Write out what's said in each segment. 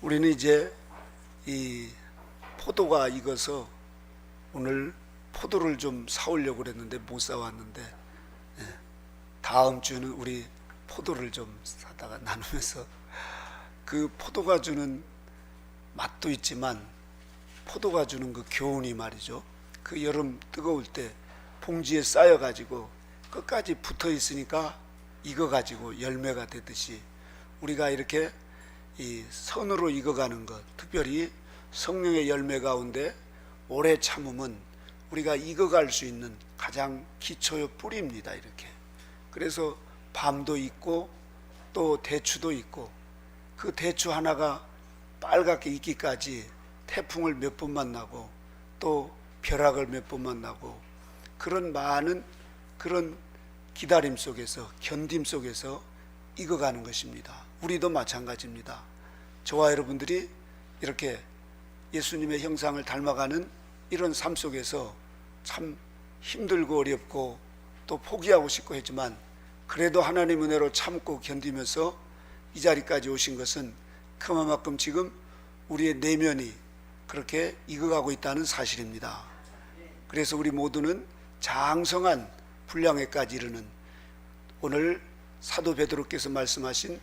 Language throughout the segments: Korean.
우리는 이제 이 포도가 익어서 오늘 포도를 좀 사오려고 그랬는데 못 사왔는데, 다음 주는 우리 포도를 좀 사다가 나누면서 그 포도가 주는 맛도 있지만 포도가 주는 그 교훈이 말이죠. 그 여름 뜨거울 때 봉지에 쌓여 가지고 끝까지 붙어 있으니까 익어 가지고 열매가 되듯이 우리가 이렇게 이 선으로 익어가는 것, 특별히 성령의 열매 가운데 오래 참음은 우리가 익어갈 수 있는 가장 기초의 뿌리입니다. 이렇게. 그래서 밤도 있고 또 대추도 있고, 그 대추 하나가 빨갛게 익기까지 태풍을 몇 번 만나고 또 벼락을 몇 번 만나고, 그런 많은 그런 기다림 속에서, 견딤 속에서 익어가는 것입니다. 우리도 마찬가지입니다. 저와 여러분들이 이렇게 예수님의 형상을 닮아가는 이런 삶 속에서 참 힘들고 어렵고 또 포기하고 싶고 했지만, 그래도 하나님 은혜로 참고 견디면서 이 자리까지 오신 것은 그만큼 지금 우리의 내면이 그렇게 익어가고 있다는 사실입니다. 그래서 우리 모두는 장성한 분량에까지 이르는, 오늘 사도 베드로께서 말씀하신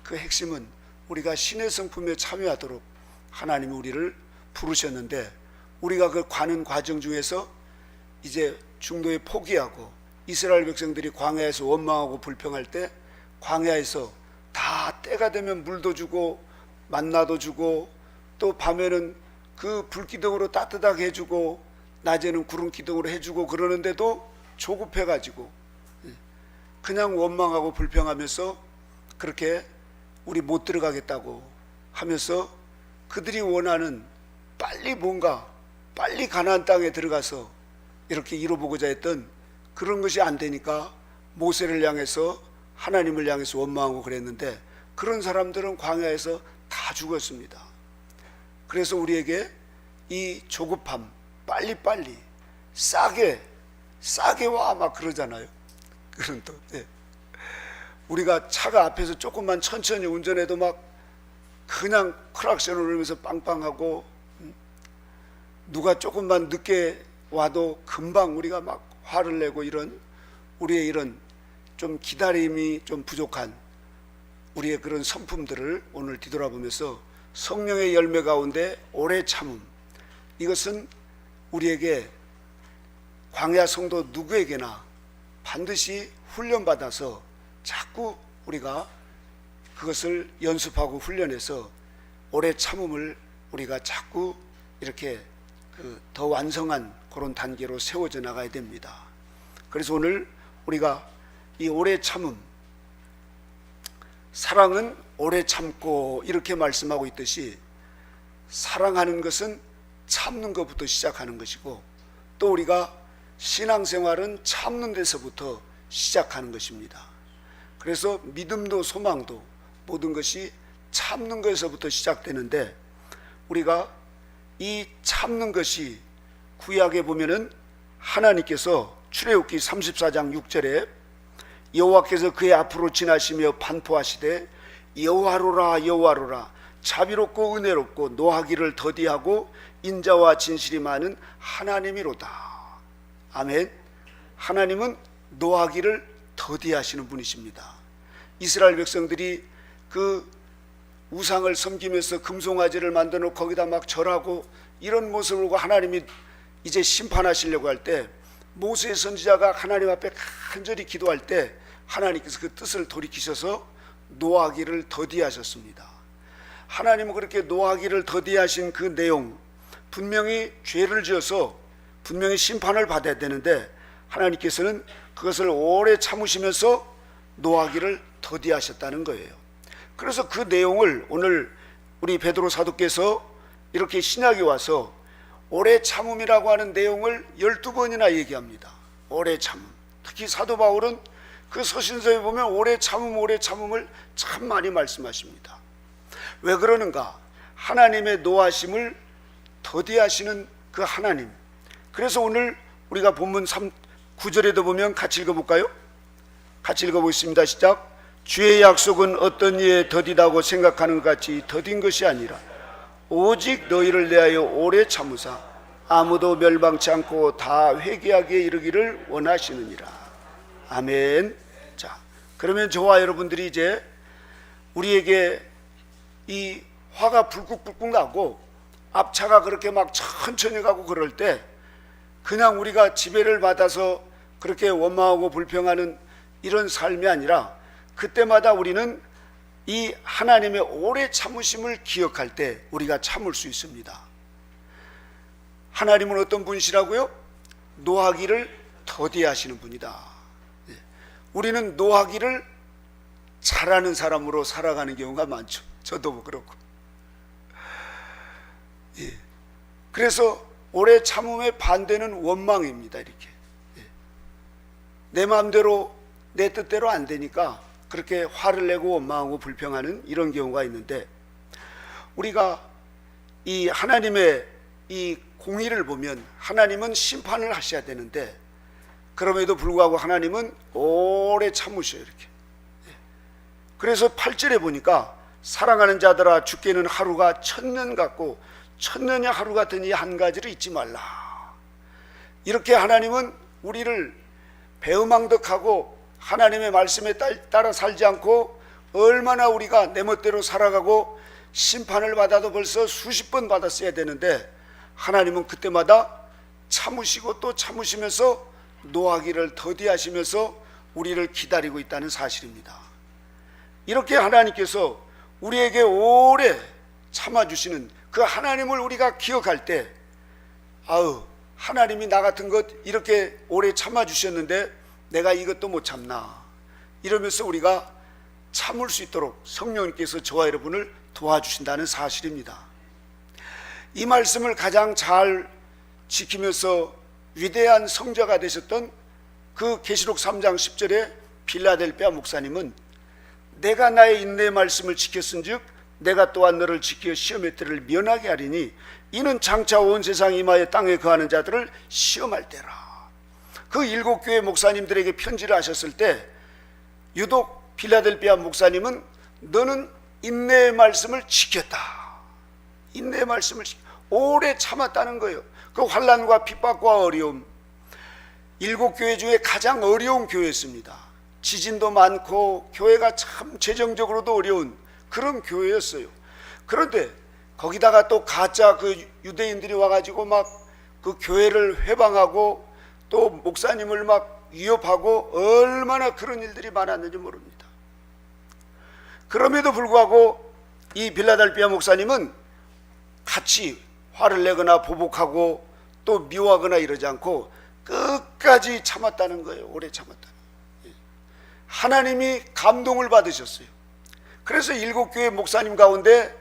그 핵심은 우리가 신의 성품에 참여하도록 하나님이 우리를 부르셨는데, 우리가 그 가는 과정 중에서 이제 중도에 포기하고 이스라엘 백성들이 광야에서 원망하고 불평할 때 광야에서 다 때가 되면 물도 주고 만나도 주고 또 밤에는 그 불기둥으로 따뜻하게 해주고 낮에는 구름기둥으로 해주고, 그러는데도 조급해가지고 그냥 원망하고 불평하면서 그렇게 우리 못 들어가겠다고 하면서 그들이 원하는 빨리 가나안 땅에 들어가서 이렇게 이뤄보고자 했던 그런 것이 안 되니까 모세를 향해서, 하나님을 향해서 원망하고 그랬는데, 그런 사람들은 광야에서 다 죽었습니다. 그래서 우리에게 이 조급함, 빨리 싸게 와 막 그러잖아요. 그런 또 우리가 차가 앞에서 조금만 천천히 운전해도 막 그냥 크락션을 울리면서 빵빵하고, 누가 조금만 늦게 와도 금방 우리가 막 화를 내고, 이런 우리의 이런 좀 기다림이 좀 부족한 우리의 그런 성품들을 오늘 뒤돌아보면서 성령의 열매 가운데 오래 참음, 이것은 우리에게, 광야 성도 누구에게나 반드시 훈련받아서 자꾸 우리가 그것을 연습하고 훈련해서 오래 참음을 우리가 자꾸 이렇게 더 완성한 그런 단계로 세워져 나가야 됩니다. 그래서 오늘 우리가 이 오래 참음, 사랑은 오래 참고 이렇게 말씀하고 있듯이, 사랑하는 것은 참는 것부터 시작하는 것이고, 또 우리가 신앙생활은 참는 데서부터 시작하는 것입니다. 그래서 믿음도 소망도 모든 것이 참는 것에서부터 시작되는데, 우리가 이 참는 것이 구약에 보면은 하나님께서 출애굽기 34장 6절에 여호와께서 그의 앞으로 지나시며 반포하시되 여호와로라 여호와로라 자비롭고 은혜롭고 노하기를 더디하고 인자와 진실이 많은 하나님이로다. 아멘. 하나님은 노하기를 더디하시는 분이십니다. 이스라엘 백성들이 그 우상을 섬기면서 금송아지를 만들어 놓고 거기다 막 절하고 이런 모습을 보고 하나님이 이제 심판하시려고 할 때, 모세 선지자가 하나님 앞에 간절히 기도할 때 하나님께서 그 뜻을 돌이키셔서 노하기를 더디하셨습니다. 하나님은 그렇게 노하기를 더디하신 그 내용, 분명히 죄를 지어서 분명히 심판을 받아야 되는데, 하나님께서는 그것을 오래 참으시면서 노하기를 더디하셨다는 거예요. 그래서 그 내용을 오늘 우리 베드로 사도께서 이렇게 신약에 와서 오래 참음이라고 하는 내용을 12번이나 얘기합니다. 오래 참음. 특히 사도 바울은 그 서신서에 보면 오래 참음을 참 많이 말씀하십니다. 왜 그러는가? 하나님의 노하심을 더디하시는 그 하나님. 그래서 오늘 우리가 본문 9절에도 보면 같이 읽어볼까요? 같이 읽어보겠습니다. 시작. 주의 약속은 어떤 이에 더디다고 생각하는 것 같이 더딘 것이 아니라 오직 너희를 내하여 오래 참으사 아무도 멸망치 않고 다 회개하기에 이르기를 원하시느니라. 아멘. 자, 그러면 저와 여러분들이 이제 우리에게 이 화가 불꾹불꾹 나고 앞차가 그렇게 막 천천히 가고 그럴 때 그냥 우리가 지배를 받아서 그렇게 원망하고 불평하는 이런 삶이 아니라 그때마다 우리는 이 하나님의 오래 참으심을 기억할 때 우리가 참을 수 있습니다. 하나님은 어떤 분이시라고요? 노하기를 더디하시는 분이다. 우리는 노하기를 잘하는 사람으로 살아가는 경우가 많죠. 저도 뭐 그렇고. 그래서 오래 참음의 반대는 원망입니다. 이렇게 내 마음대로 내 뜻대로 안 되니까 그렇게 화를 내고 원망하고 불평하는 이런 경우가 있는데, 우리가 이 하나님의 이 공의를 보면 하나님은 심판을 하셔야 되는데 그럼에도 불구하고 하나님은 오래 참으셔요. 이렇게. 그래서 8절에 보니까 사랑하는 자들아 주께는 하루가 1000년 같고 1000년이 하루 같으니 한 가지를 잊지 말라. 이렇게 하나님은 우리를 배은망덕하고 하나님의 말씀에 따라 살지 않고 얼마나 우리가 내 멋대로 살아가고 심판을 받아도 벌써 수십 번 받았어야 되는데 하나님은 그때마다 참으시고 또 참으시면서 노하기를 더디하시면서 우리를 기다리고 있다는 사실입니다. 이렇게 하나님께서 우리에게 오래 참아주시는 그 하나님을 우리가 기억할 때, 아우 하나님이 나 같은 것 이렇게 오래 참아주셨는데 내가 이것도 못 참나, 이러면서 우리가 참을 수 있도록 성령님께서 저와 여러분을 도와주신다는 사실입니다. 이 말씀을 가장 잘 지키면서 위대한 성자가 되셨던 그 계시록 3장 10절에 빌라델비아 목사님은 내가 나의 인내의 말씀을 지켰은즉 내가 또한 너를 지켜 시험의 때를 면하게 하리니 이는 장차 온 세상 이마에 땅에 거하는 자들을 시험할 때라. 그 7교회 목사님들에게 편지를 하셨을 때 유독 빌라델비아 목사님은 너는 인내의 말씀을 지켰다. 인내의 말씀을 오래 참았다는 거예요. 그 환난과 핍박과 어려움, 7교회 중에 가장 어려운 교회였습니다. 지진도 많고 교회가 참 재정적으로도 어려운 그런 교회였어요. 그런데 거기다가 또 가짜 그 유대인들이 와가지고 막 그 교회를 회방하고 또 목사님을 막 위협하고 얼마나 그런 일들이 많았는지 모릅니다. 그럼에도 불구하고 이 빌라델비아 목사님은 같이 화를 내거나 보복하고 또 미워하거나 이러지 않고 끝까지 참았다는 거예요. 오래 참았다. 하나님이 감동을 받으셨어요. 그래서 7교회 목사님 가운데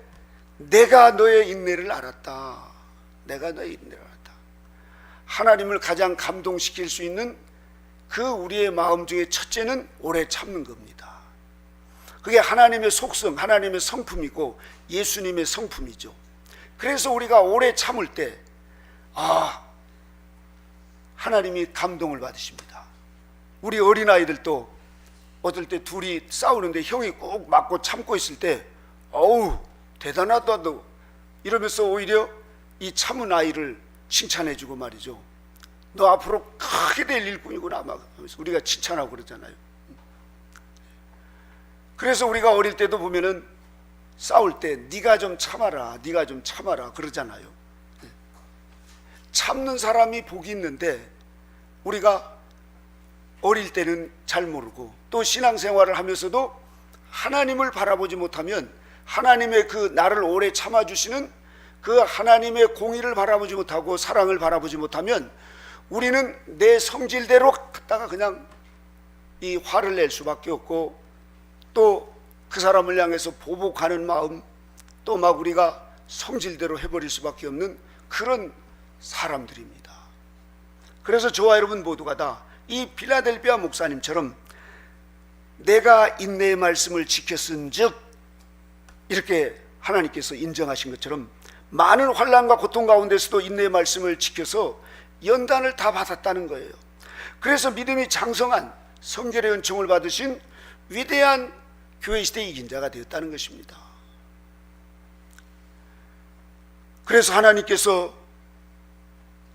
내가 너의 인내를 알았다. 내가 너의 인내를 알았다. 하나님을 가장 감동시킬 수 있는 그 우리의 마음 중에 첫째는 오래 참는 겁니다. 그게 하나님의 속성, 하나님의 성품이고 예수님의 성품이죠. 그래서 우리가 오래 참을 때 하나님이 감동을 받으십니다. 우리 어린아이들도 어떨 때 둘이 싸우는데 형이 꼭 맞고 참고 있을 때 어우 대단하다 너, 이러면서 오히려 이 참은 아이를 칭찬해주고 말이죠. 너 앞으로 크게 될 일꾼이구나 막 우리가 칭찬하고 그러잖아요. 그래서 우리가 어릴 때도 보면은 싸울 때 네가 좀 참아라, 네가 좀 참아라 그러잖아요. 참는 사람이 복이 있는데 우리가 어릴 때는 잘 모르고 또 신앙생활을 하면서도 하나님을 바라보지 못하면 하나님의 그 나를 오래 참아주시는 그 하나님의 공의를 바라보지 못하고 사랑을 바라보지 못하면 우리는 내 성질대로 갖다가 그냥 이 화를 낼 수밖에 없고 또 그 사람을 향해서 보복하는 마음 또 막 우리가 성질대로 해버릴 수밖에 없는 그런 사람들입니다. 그래서 저와 여러분 모두가 다 이 빌라델비아 목사님처럼 내가 인내의 말씀을 지켰은즉 이렇게 하나님께서 인정하신 것처럼 많은 환난과 고통 가운데서도 인내의 말씀을 지켜서 연단을 다 받았다는 거예요. 그래서 믿음이 장성한 성결의 은총을 받으신 위대한 교회 시대에 이긴 자가 되었다는 것입니다. 그래서 하나님께서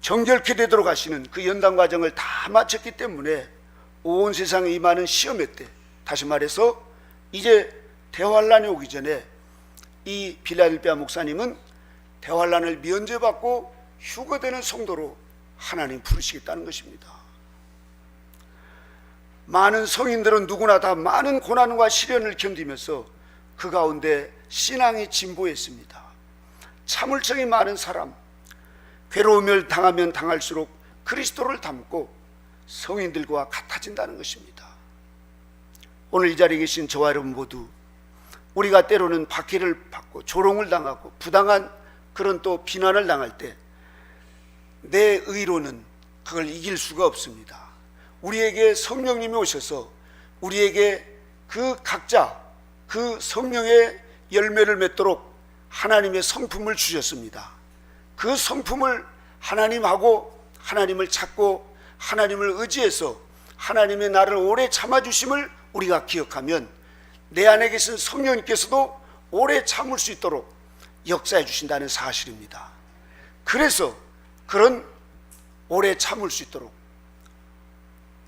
정결케 되도록 하시는 그 연단 과정을 다 마쳤기 때문에 온 세상에 임하는 시험의 때, 다시 말해서 이제 대환란이 오기 전에 이 빌라델비아 목사님은 대환란을 면제받고 휴거되는 성도로 하나님 부르시겠다는 것입니다. 많은 성인들은 누구나 다 많은 고난과 시련을 견디면서 그 가운데 신앙이 진보했습니다. 참을성이 많은 사람, 괴로움을 당하면 당할수록 그리스도를 닮고 성인들과 같아진다는 것입니다. 오늘 이 자리에 계신 저와 여러분 모두 우리가 때로는 박해를 받고 조롱을 당하고 부당한 그런 또 비난을 당할 때 내 의로는 그걸 이길 수가 없습니다. 우리에게 성령님이 오셔서 우리에게 그 각자 그 성령의 열매를 맺도록 하나님의 성품을 주셨습니다. 그 성품을 하나님하고 하나님을 찾고 하나님을 의지해서 하나님의 나를 오래 참아주심을 우리가 기억하면 내 안에 계신 성령님께서도 오래 참을 수 있도록 역사해 주신다는 사실입니다. 그래서 그런 오래 참을 수 있도록,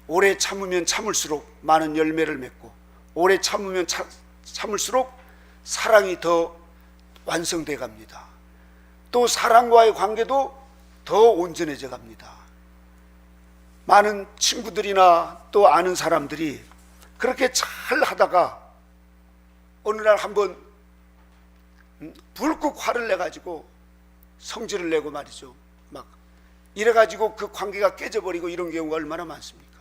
오래 참으면 참을수록 많은 열매를 맺고 오래 참으면 참을수록 사랑이 더 완성돼 갑니다. 또 사랑과의 관계도 더 온전해져 갑니다. 많은 친구들이나 또 아는 사람들이 그렇게 잘 하다가 어느 날 한번 불쑥 화를 내가지고 성질을 내고 말이죠. 막 이래가지고 그 관계가 깨져버리고 이런 경우가 얼마나 많습니까?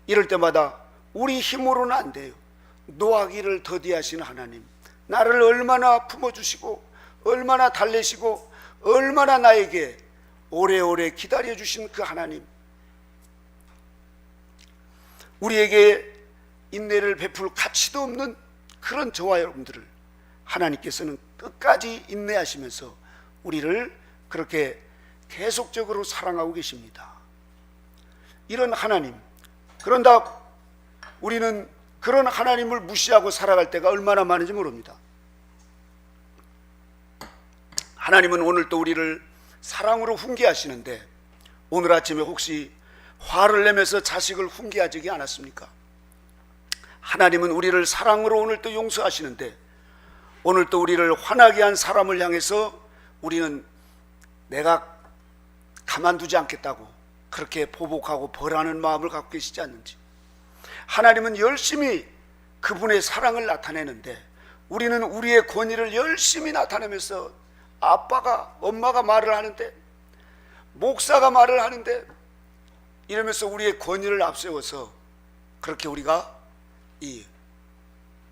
이럴 때마다 우리 힘으로는 안 돼요. 노하기를 더디하시는 하나님, 나를 얼마나 품어주시고 얼마나 달래시고 얼마나 나에게 오래오래 기다려주신 그 하나님, 우리에게 인내를 베풀 가치도 없는 그런 저와 여러분들을 하나님께서는 끝까지 인내하시면서 우리를 그렇게 계속적으로 사랑하고 계십니다. 이런 하나님, 그런다 우리는 그런 하나님을 무시하고 살아갈 때가 얼마나 많은지 모릅니다. 하나님은 오늘 또 우리를 사랑으로 훈계하시는데 오늘 아침에 혹시 화를 내면서 자식을 훈계하지 않았습니까? 하나님은 우리를 사랑으로 오늘 또 용서하시는데 오늘 또 우리를 화나게 한 사람을 향해서 우리는 내가 가만두지 않겠다고 그렇게 보복하고 벌하는 마음을 갖고 계시지 않는지, 하나님은 열심히 그분의 사랑을 나타내는데 우리는 우리의 권위를 열심히 나타내면서 아빠가 엄마가 말을 하는데 목사가 말을 하는데 이러면서 우리의 권위를 앞세워서 그렇게 우리가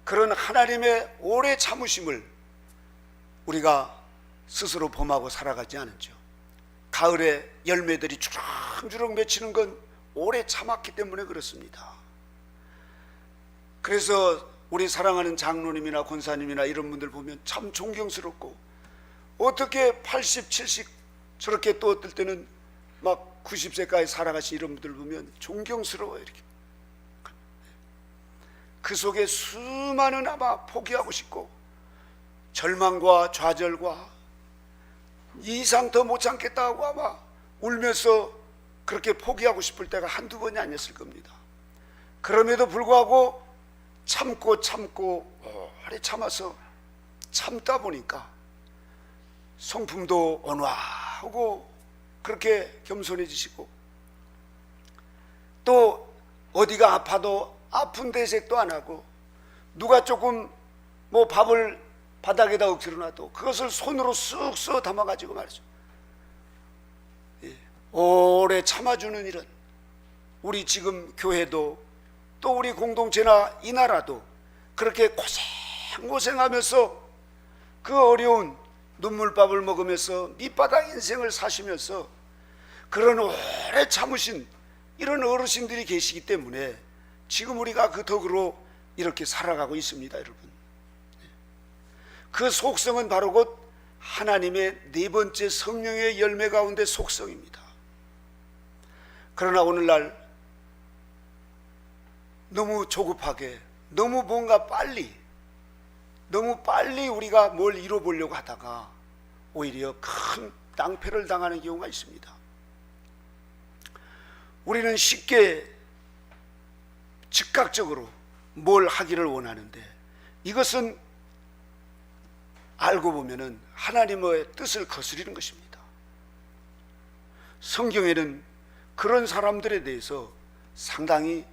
그런 하나님의 오래 참으심을 우리가 스스로 범하고 살아가지 않은지요. 가을에 열매들이 주렁주렁 맺히는 건 오래 참았기 때문에 그렇습니다. 그래서 우리 사랑하는 장로님이나 권사님이나 이런 분들 보면 참 존경스럽고, 어떻게 80, 70 저렇게 또 어떨 때는 막 90세까지 살아가신 이런 분들 보면 존경스러워요. 이렇게 그 속에 수많은 아마 포기하고 싶고 절망과 좌절과 이 이상 더 못 참겠다 하고 아마 울면서 그렇게 포기하고 싶을 때가 한두 번이 아니었을 겁니다. 그럼에도 불구하고 참고 오래 참아서 참다 보니까 성품도 온화하고 그렇게 겸손해지시고, 또 어디가 아파도 아픈 대색도 안 하고, 누가 조금 뭐 밥을 바닥에다 억지로 놔도 그것을 손으로 쓱 써 담아가지고 말이죠, 오래 참아주는 일은 우리 지금 교회도 또 우리 공동체나 이 나라도 그렇게 고생하면서 그 어려운 눈물밥을 먹으면서 밑바닥 인생을 사시면서 그런 오래 참으신 이런 어르신들이 계시기 때문에 지금 우리가 그 덕으로 이렇게 살아가고 있습니다. 여러분, 그 속성은 바로 곧 하나님의 네 번째 성령의 열매 가운데 속성입니다. 그러나 오늘날 너무 조급하게 너무 뭔가 너무 빨리 우리가 뭘 이뤄보려고 하다가 오히려 큰 낭패를 당하는 경우가 있습니다. 우리는 쉽게 즉각적으로 뭘 하기를 원하는데 이것은 알고 보면은 하나님의 뜻을 거스리는 것입니다. 성경에는 그런 사람들에 대해서 상당히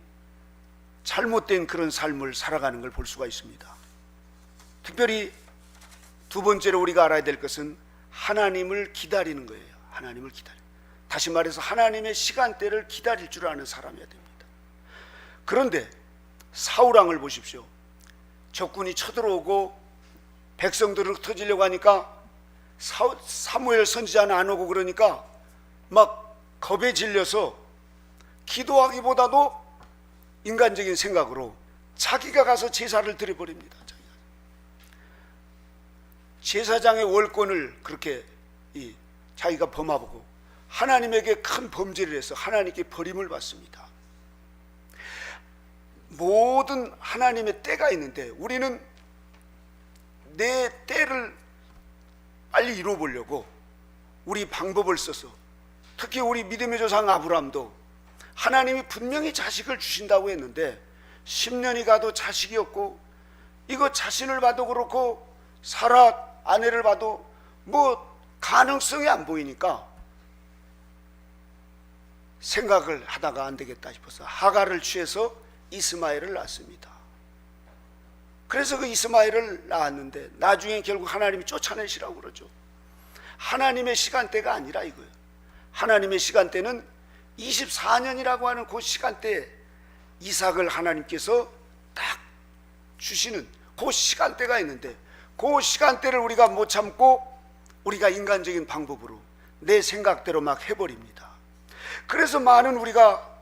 잘못된 그런 삶을 살아가는 걸 볼 수가 있습니다. 특별히 두 번째로 우리가 알아야 될 것은 하나님을 기다리는 거예요. 하나님을 기다려. 다시 말해서 하나님의 시간대를 기다릴 줄 아는 사람이어야 됩니다. 그런데 사울왕을 보십시오. 적군이 쳐들어오고 백성들을 흩어지려고 하니까 사무엘 선지자는 안 오고 그러니까 막 겁에 질려서 기도하기보다도 인간적인 생각으로 자기가 가서 제사를 드려버립니다. 제사장의 월권을 그렇게 자기가 범하고 하나님에게 큰 범죄를 해서 하나님께 버림을 받습니다. 모든 하나님의 때가 있는데 우리는 내 때를 빨리 이루어보려고 우리 방법을 써서, 특히 우리 믿음의 조상 아브라함도 하나님이 분명히 자식을 주신다고 했는데 10년이 가도 자식이 없고, 이거 자신을 봐도 그렇고 사라 아내를 봐도 뭐 가능성이 안 보이니까 생각을 하다가 안 되겠다 싶어서 하갈을 취해서 이스마엘을 낳습니다. 그래서 그 이스마엘을 낳았는데 나중에 결국 하나님이 쫓아내시라고 그러죠. 하나님의 시간대가 아니라 이거예요. 하나님의 시간대는 24년이라고 하는 그 시간대에 이삭을 하나님께서 딱 주시는 그 시간대가 있는데, 그 시간대를 우리가 못 참고 우리가 인간적인 방법으로 내 생각대로 막 해버립니다. 그래서 많은 우리가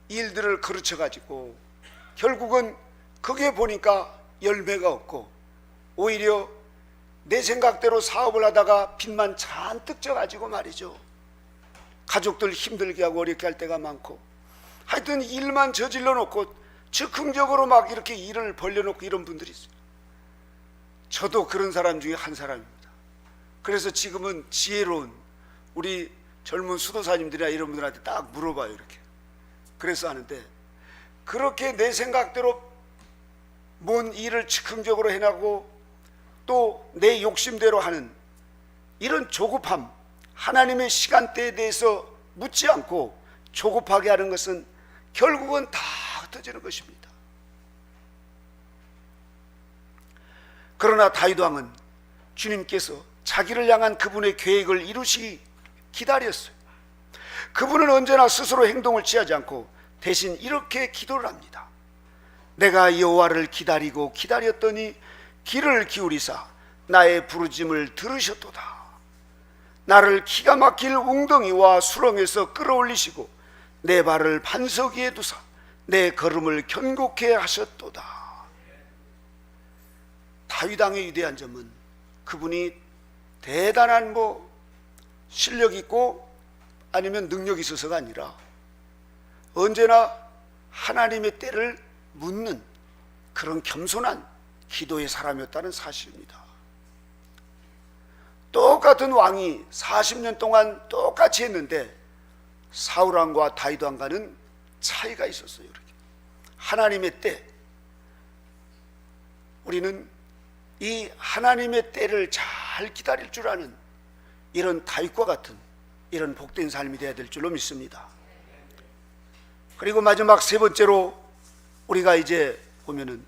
일들을 거르쳐 가지고 결국은 그게 보니까 열매가 없고 오히려 내 생각대로 사업을 하다가 빚만 잔뜩 져가지고 말이죠, 가족들 힘들게 하고 어렵게 할 때가 많고, 하여튼 일만 저질러 놓고 즉흥적으로 막 이렇게 일을 벌려놓고 이런 분들이 있어요. 저도 그런 사람 중에 한 사람입니다. 그래서 지금은 지혜로운 우리 젊은 수도사님들이나 이런 분들한테 딱 물어봐요. 이렇게 그래서 하는데, 그렇게 내 생각대로 뭔 일을 즉흥적으로 해나고 또 내 욕심대로 하는 이런 조급함, 하나님의 시간대에 대해서 묻지 않고 조급하게 하는 것은 결국은 다 흩어지는 것입니다. 그러나 다윗 왕은 주님께서 자기를 향한 그분의 계획을 이루시기 기다렸어요. 그분은 언제나 스스로 행동을 취하지 않고 대신 이렇게 기도를 합니다. 내가 여호와를 기다리고 기다렸더니 귀를 기울이사 나의 부르짐을 들으셨도다. 나를 기가 막힐 웅덩이와 수렁에서 끌어올리시고 내 발을 반석 위에 두사 내 걸음을 견고케 하셨도다. 다윗 왕의 위대한 점은 그분이 대단한 실력 있고 아니면 능력이 있어서가 아니라 언제나 하나님의 때를 묻는 그런 겸손한 기도의 사람이었다는 사실입니다. 똑같은 왕이 40년 동안 똑같이 했는데 사울 왕과 다윗 왕과는 차이가 있었어요. 이렇게 하나님의 때, 우리는 이 하나님의 때를 잘 기다릴 줄 아는 이런 다윗과 같은 이런 복된 삶이 되어야 될 줄로 믿습니다. 그리고 마지막 세 번째로 우리가 이제 보면은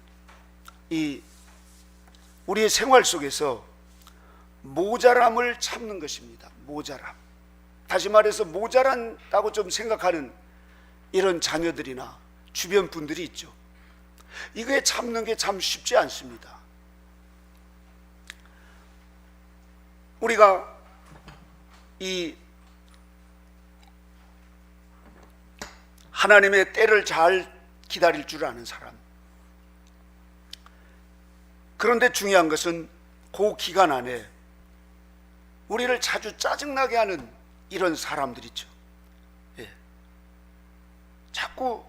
우리의 생활 속에서 모자람을 참는 것입니다. 모자람. 다시 말해서 모자란다고 좀 생각하는 이런 자녀들이나 주변 분들이 있죠. 이거에 참는 게 참 쉽지 않습니다. 우리가 이 하나님의 때를 잘 기다릴 줄 아는 사람, 그런데 중요한 것은 그 기간 안에 우리를 자주 짜증나게 하는 이런 사람들 있죠. 자꾸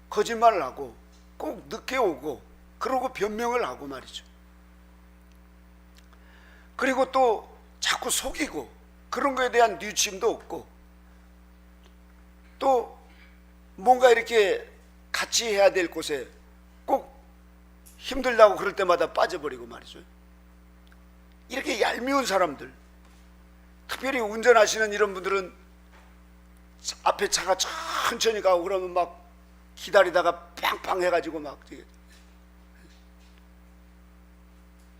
거짓말을 하고 꼭 늦게 오고 그러고 변명을 하고 말이죠. 그리고 또 자꾸 속이고 그런 거에 대한 뉘우침도 없고 또 뭔가 이렇게 같이 해야 될 곳에 꼭 힘들다고 그럴 때마다 빠져버리고 말이죠. 이렇게 얄미운 사람들, 특별히 운전하시는 이런 분들은 앞에 차가 천천히 가고 그러면 막 기다리다가 팡팡 해가지고 막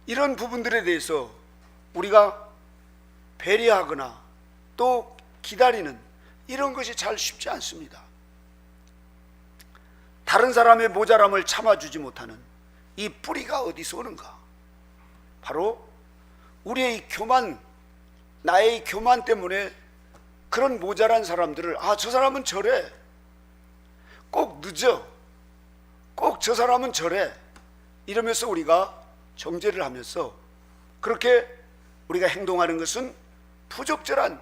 이런 부분들에 대해서 우리가 배려하거나 또 기다리는 이런 것이 잘 쉽지 않습니다. 다른 사람의 모자람을 참아주지 못하는 이 뿌리가 어디서 오는가? 바로 우리의 교만, 나의 교만 때문에 그런 모자란 사람들을 저 사람은 저래, 꼭 늦어, 꼭 저 사람은 저래 이러면서 우리가 정죄를 하면서 그렇게 우리가 행동하는 것은 부적절한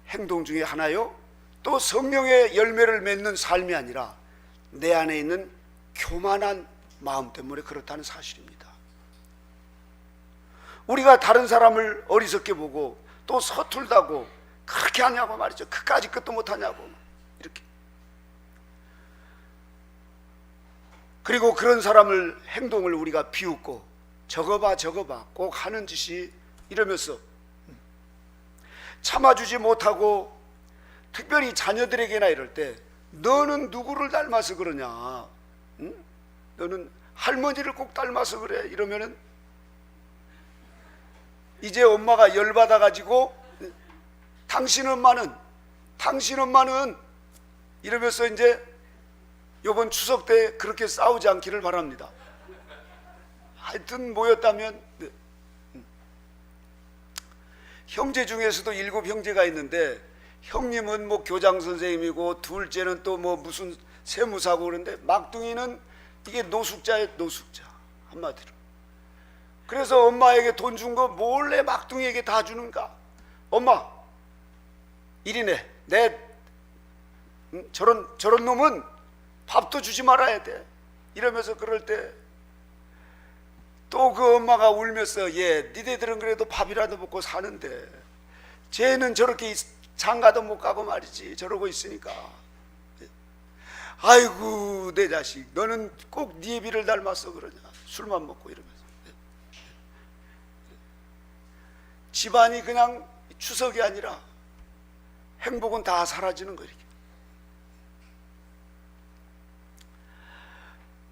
행동 중에 하나요, 또 성령의 열매를 맺는 삶이 아니라 내 안에 있는 교만한 마음 때문에 그렇다는 사실입니다. 우리가 다른 사람을 어리석게 보고 또 서툴다고 그렇게 하냐고 말이죠. 그까지 끝도 못하냐고 이렇게. 그리고 그런 사람을 행동을 우리가 비웃고 저거 봐 꼭 하는 짓이 이러면서 참아주지 못하고 특별히 자녀들에게나 이럴 때 너는 누구를 닮아서 그러냐, 응? 너는 할머니를 꼭 닮아서 그래 이러면은 이제 엄마가 열받아 가지고 당신 엄마는 이러면서 이제 이번 추석 때 그렇게 싸우지 않기를 바랍니다. 하여튼 모였다면 형제 중에서도 7 형제가 있는데 형님은 뭐 교장 선생님이고 둘째는 또 뭐 무슨 세무사고 그런데 막둥이는 이게 노숙자예요, 노숙자 한마디로. 그래서 엄마에게 돈 준 거 몰래 막둥이에게 다 주는가? 엄마 이리네, 저런 놈은 밥도 주지 말아야 돼 이러면서 그럴 때 또 그 엄마가 울면서 니네들은 그래도 밥이라도 먹고 사는데 쟤는 저렇게 장가도 못 가고 말이지 저러고 있으니까 아이고 내 자식 너는 꼭 네 애비를 닮았어 그러냐, 술만 먹고 이러면서 집안이 그냥 추석이 아니라 행복은 다 사라지는 거예요.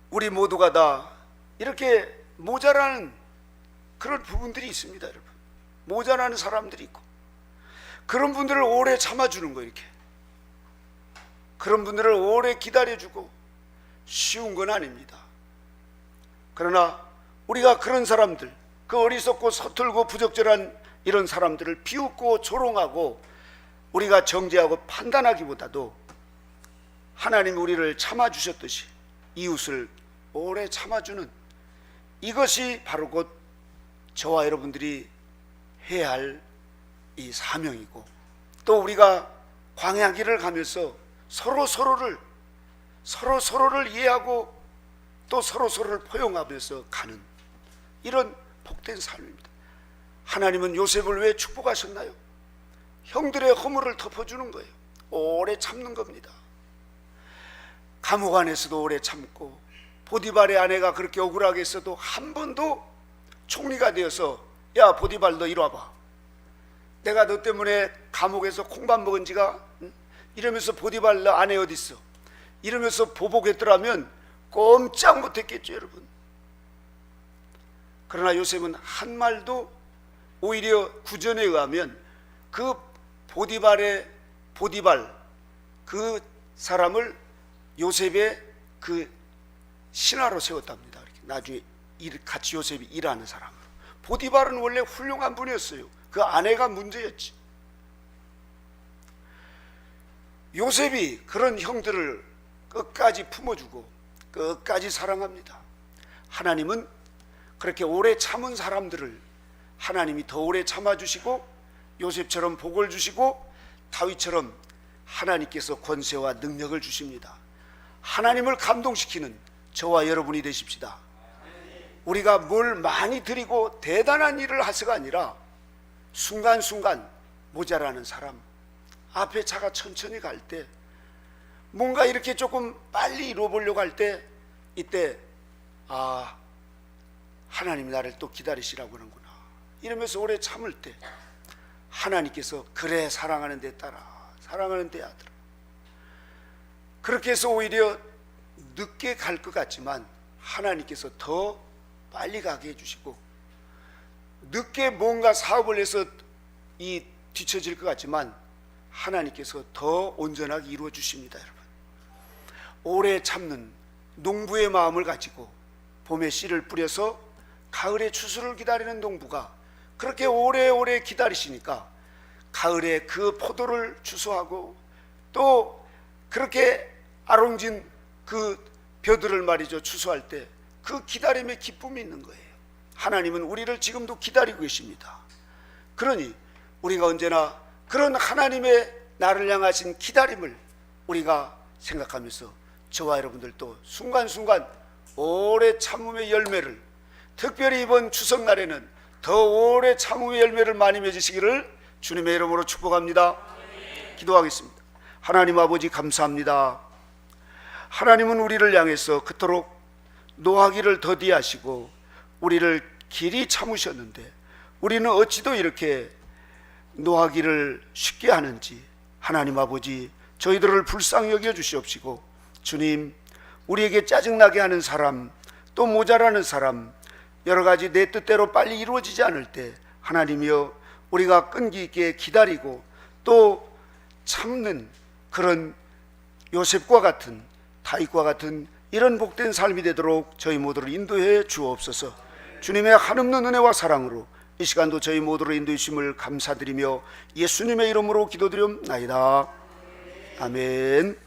우리 모두가 다 이렇게 모자라는 그런 부분들이 있습니다. 여러분, 모자라는 사람들이 있고 그런 분들을 오래 참아주는 거예요. 이렇게 그런 분들을 오래 기다려주고 쉬운 건 아닙니다. 그러나 우리가 그런 사람들, 그 어리석고 서툴고 부적절한 이런 사람들을 비웃고 조롱하고 우리가 정죄하고 판단하기보다도 하나님이 우리를 참아주셨듯이 이웃을 오래 참아주는 이것이 바로 곧 저와 여러분들이 해야 할 이 사명이고, 또 우리가 광야길을 가면서 서로서로를 이해하고 또 서로서로를 포용하면서 가는 이런 복된 삶입니다. 하나님은 요셉을 왜 축복하셨나요? 형들의 허물을 덮어주는 거예요. 오래 참는 겁니다. 감옥 안에서도 오래 참고 보디발의 아내가 그렇게 억울하게 했어도 한 번도 총리가 되어서 야 보디발 너 이리 와봐, 내가 너 때문에 감옥에서 콩밥 먹은 지가 이러면서 보디발 너 아내 어디 있어 이러면서 보복했더라면 꼼짝 못했겠죠 여러분. 그러나 요셉은 한 말도, 오히려 구전에 의하면 그 보디발 그 사람을 요셉의 그 신하로 세웠답니다. 이렇게 나중에 같이 요셉이 일하는 사람으로. 보디발은 원래 훌륭한 분이었어요. 그 아내가 문제였지. 요셉이 그런 형들을 끝까지 품어주고 끝까지 사랑합니다. 하나님은 그렇게 오래 참은 사람들을 하나님이 더 오래 참아주시고 요셉처럼 복을 주시고 다윗처럼 하나님께서 권세와 능력을 주십니다. 하나님을 감동시키는 저와 여러분이 되십시다. 우리가 뭘 많이 드리고 대단한 일을 해서가 아니라 순간순간 모자라는 사람, 앞에 차가 천천히 갈 때, 뭔가 이렇게 조금 빨리 이루어보려고 할 때, 이때 하나님이 나를 또 기다리시라고 하는구나 이러면서 오래 참을 때 하나님께서 그래 사랑하는 데 따라, 사랑하는 데 아들아, 그렇게 해서 오히려 늦게 갈 것 같지만 하나님께서 더 빨리 가게 해주시고, 늦게 뭔가 사업을 해서 뒤처질 것 같지만 하나님께서 더 온전하게 이루어 주십니다. 여러분, 오래 참는 농부의 마음을 가지고 봄에 씨를 뿌려서 가을에 추수를 기다리는 농부가 그렇게 오래오래 기다리시니까 가을에 그 포도를 추수하고 또 그렇게 아롱진 그 벼들을 말이죠 추수할 때 그 기다림에 기쁨이 있는 거예요. 하나님은 우리를 지금도 기다리고 계십니다. 그러니 우리가 언제나 그런 하나님의 나를 향하신 기다림을 우리가 생각하면서 저와 여러분들도 순간순간 오래 참음의 열매를, 특별히 이번 추석날에는 더 오래 참음의 열매를 많이 맺으시기를 주님의 이름으로 축복합니다. 기도하겠습니다. 하나님 아버지 감사합니다. 하나님은 우리를 향해서 그토록 노하기를 더디하시고 우리를 길이 참으셨는데 우리는 어찌도 이렇게 노하기를 쉽게 하는지 하나님 아버지 저희들을 불쌍히 여겨 주시옵시고, 주님 우리에게 짜증나게 하는 사람, 또 모자라는 사람, 여러 가지 내 뜻대로 빨리 이루어지지 않을 때 하나님이여 우리가 끈기 있게 기다리고 또 참는 그런 요셉과 같은, 다윗과 같은 이런 복된 삶이 되도록 저희 모두를 인도해 주옵소서. 주님의 한없는 은혜와 사랑으로 이 시간도 저희 모두를 인도해 주심을 감사드리며 예수님의 이름으로 기도드리옵나이다. 아멘.